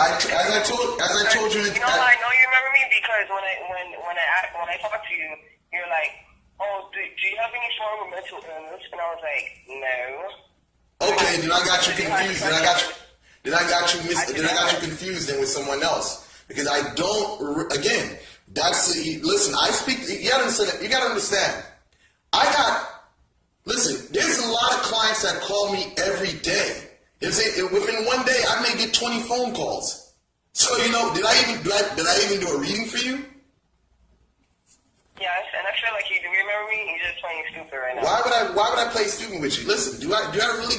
as I told you. You know how I know you remember me? Because when I talked to you, you're like, "Oh, do you have any form of mental illness?" And I was like, "No." Okay, then I got you confused. Then I got you confused then with someone else, because I don't. Again, listen. I speak. You gotta understand. Listen. There's a lot of clients that call me every day. Within one day, I may get 20 phone calls. So did I even do a reading for you? Yes, and I feel like you do. Remember me? You're just playing stupid right now. Why would I play stupid with you? Listen, do I really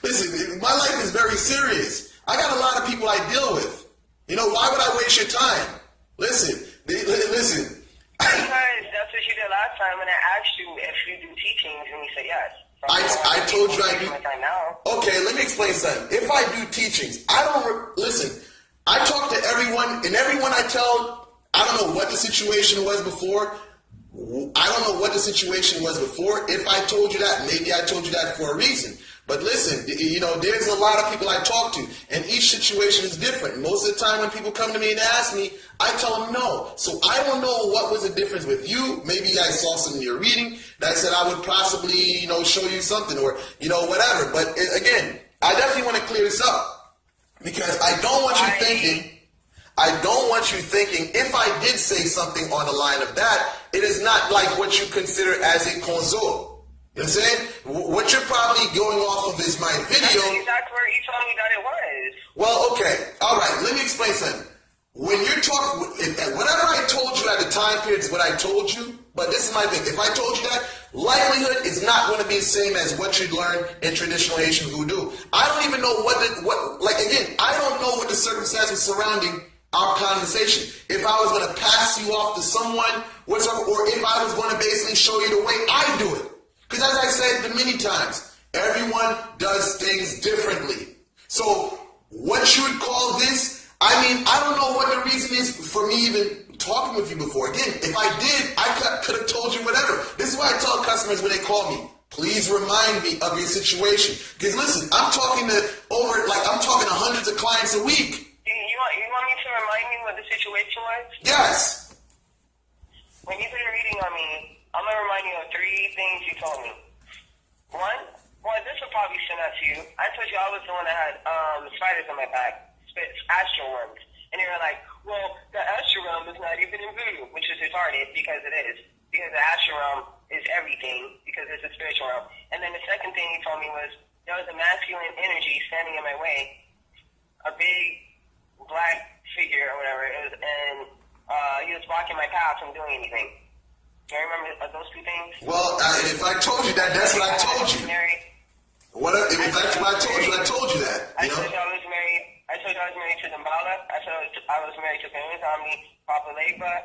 listen, my life is very serious. I got a lot of people I deal with. Why would I waste your time? Listen. Because that's what you did last time when I asked you if you do teachings and you said yes. I told you I do. Okay, let me explain something. If I do teachings, listen, I talk to everyone, and everyone I tell, I don't know what the situation was before. If I told you that, maybe I told you that for a reason. But listen, there's a lot of people I talk to, and each situation is different. Most of the time when people come to me and ask me, I tell them no. So I don't know what was the difference with you. Maybe I saw something in your reading that I said I would possibly, show you something or, whatever. But again, I definitely want to clear this up, because I don't want you thinking if I did say something on the line of that, it is not like what you consider as a konzo. You know what I'm saying? What you're probably going off of is my video. That's where you told me that it was. Well, okay. All right. Let me explain something. When you're talking, whatever I told you at the time period is what I told you. But this is my thing. If I told you that, likelihood is not going to be the same as what you'd learn in traditional Haitian voodoo. I don't even know I don't know what the circumstances surrounding our conversation. If I was going to pass you off to someone, whatsoever, or if I was going to basically show you the way I do it. Because as I said many times, everyone does things differently. So what you would call this, I don't know what the reason is for me even talking with you before. Again, if I did, I could have told you whatever. This is why I tell customers when they call me, please remind me of your situation. Because listen, I'm talking to hundreds of clients a week. You want me to remind you what the situation was? Yes. When you did a reading on me, I'm going to remind you of 3 things you told me. One, this will probably send out to you. I told you I was the one that had spiders on my back, astral worms. And you were like, well, the astral realm is not even in voodoo, which is retarded because it is. Because the astral realm is everything because it's a spiritual realm. And then the second thing you told me was there was a masculine energy standing in my way, a big black figure or whatever it was, and he was blocking my path from doing anything. Do you remember those 2 things? Well, if I told you that, that's what I told you. If that's what I told you, I told you that. I told you I was married. I told you I was married to Dambala. I told you I was married to Penwizami, Papa Legba,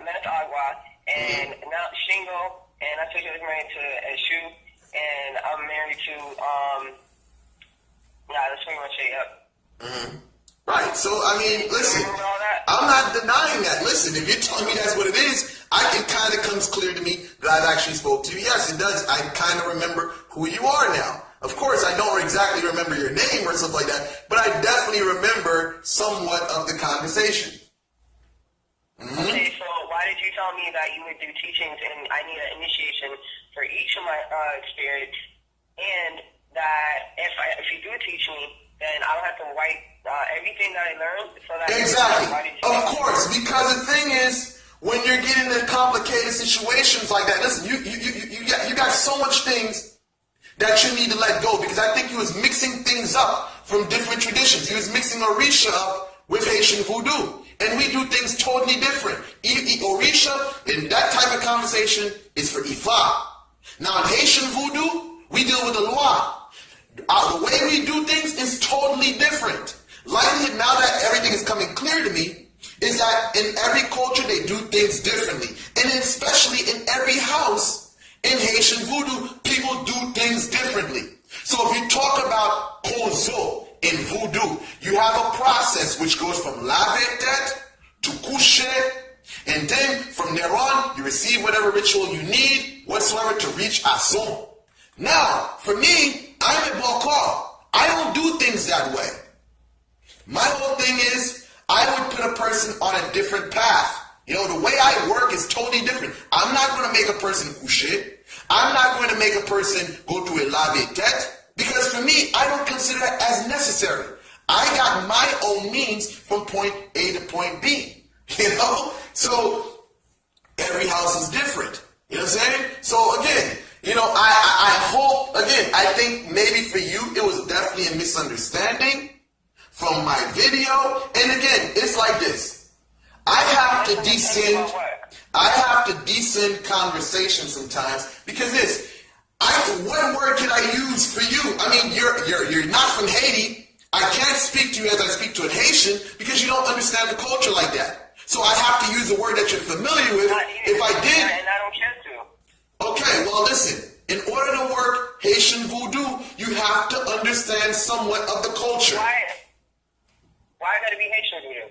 Meth Agua, and now Shingo. And I told you I was married to Eshu, and I'm married to that's pretty much it. Yep. Mm-hmm. Right. So listen, I'm not denying that. Listen, if you're telling me that's what it is, it kind of comes clear to me that I've actually spoke to you. Yes, it does. I kind of remember who you are now. Of course, I don't exactly remember your name or something like that, but I definitely remember somewhat of the conversation. Mm-hmm. Okay, so why did you tell me that you would do teachings and I need an initiation for each of my spirits, and that if you do teach me, then I don't have to write everything that I learned? So that exactly. Of course, because the thing is, when you're getting into complicated situations like that, listen, you got so much things that you need to let go, because I think you was mixing things up from different traditions. You was mixing Orisha up with Haitian voodoo. And we do things totally different. Orisha, in that type of conversation, is for Ifa. Now, in Haitian voodoo, we deal with the Loa. The way we do things is totally different. Likely, now that everything is coming clear to me, is that in every culture they do things differently. And especially in every house in Haitian voodoo, people do things differently. So if you talk about Konzo in voodoo, you have a process which goes from laver tête to coucher, and then from there on, you receive whatever ritual you need whatsoever to reach Ason. Now, for me, I'm a Bokor. I don't do things that way. My whole thing is, I would put a person on a different path. You know, the way I work is totally different. I'm not going to make a person coucher. I'm not going to make a person go to a lave tete, because for me, I don't consider that as necessary. I got my own means from point A to point B. You know? So, every house is different. You know what I'm saying? So again, you know, I hope, again, I think maybe for you, it was definitely a misunderstanding from my video. And again, it's like this. I have to descend conversation sometimes because what word can I use for you? I mean, you're not from Haiti. I can't speak to you as I speak to a Haitian because you don't understand the culture like that. So I have to use a word that you're familiar with. If I did, and I don't care to. Okay, well listen. In order to work Haitian voodoo, you have to understand somewhat of the culture. Why I gotta be Haitian voodoo?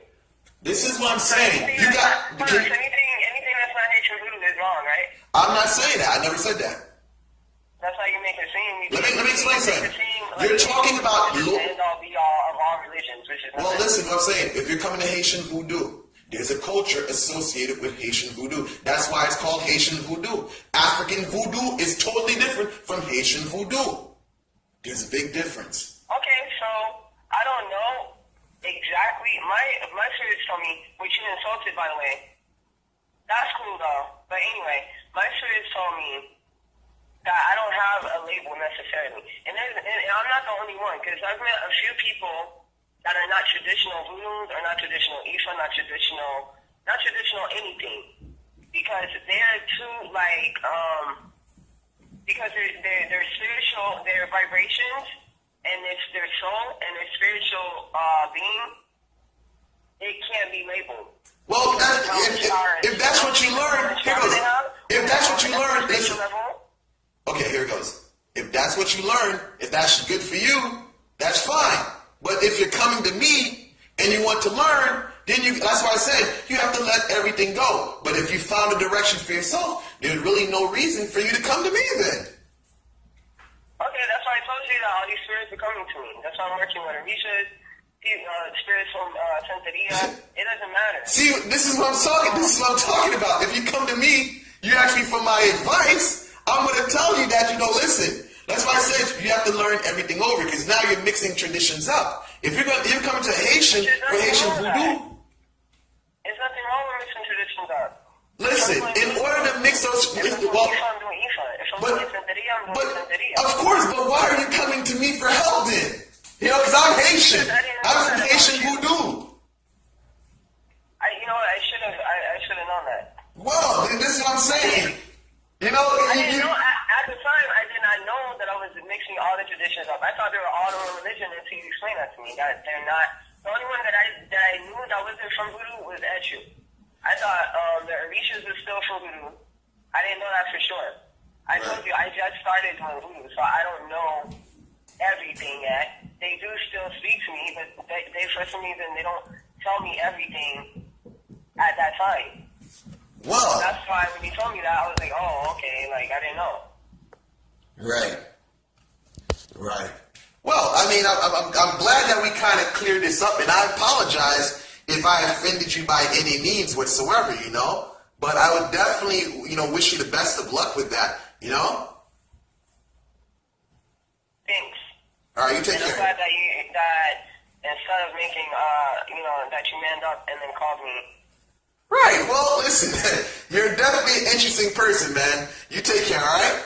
This is what I'm saying. Anything that's not Haitian voodoo is wrong, right? I'm not saying that. I never said that. That's how you make it seem. Let me explain something. You're talking about the end all be all of all religions, which is well, listen, what I'm saying. If you're coming to Haitian voodoo, there's a culture associated with Haitian voodoo. That's why it's called Haitian voodoo. African voodoo is totally different from Haitian voodoo. There's a big difference. Okay, so I don't know exactly. My spirits told me, which you insulted, by the way. That's cool though. But anyway, my spirits told me that I don't have a label necessarily, and I'm not the only one because I've met a few people that are not traditional voodoos, or not traditional Ifa, not traditional anything, because they're too because they're spiritual, their vibrations, and it's their soul and their spiritual being. It can't be labeled. Well, if that's what you learn, here goes. If that's what you learn, okay, here it goes. If that's what you learn, if that's good for you, that's fine. But if you're coming to me and you want to learn, then that's why I said you have to let everything go. But if you found a direction for yourself, there's really no reason for you to come to me then. Okay, that's why I told you that all these spirits are coming to me. That's why I'm working with Orishas, spirits from Santeria. It doesn't matter. See, this is what I'm talking about. If you come to me, you ask me for my advice, I'm going to tell you that, listen. That's why I said you have to learn everything over, because now you're mixing traditions up. If you're coming to Haitian for Haitian voodoo, there's nothing wrong with mixing traditions up. Listen, in order to mix those, of course, but why are you coming to me for help then? Because I'm Haitian. I'm from Haitian voodoo. I should have known that. Well, this is what I'm saying. At the time, I did not know that I was mixing all the traditions up. I thought they were all the one religion until you explained that to me. That they're not. The only one that I knew that wasn't from voodoo was Eshu. I thought the Orishas was still from voodoo. I didn't know that for sure. I told you I just started doing voodoo, so I don't know everything yet. They do still speak to me, but they for some reason they don't tell me everything at that time. Well, that's why when you told me that, I was like, oh, okay, I didn't know. Right. Well, I mean, I'm glad that we kind of cleared this up, and I apologize if I offended you by any means whatsoever, But I would definitely, wish you the best of luck with that, Thanks. All right, you take care. I'm glad that instead of making, that you manned up and then called me. Right. Well, listen, you're definitely an interesting person, man. You take care, all right?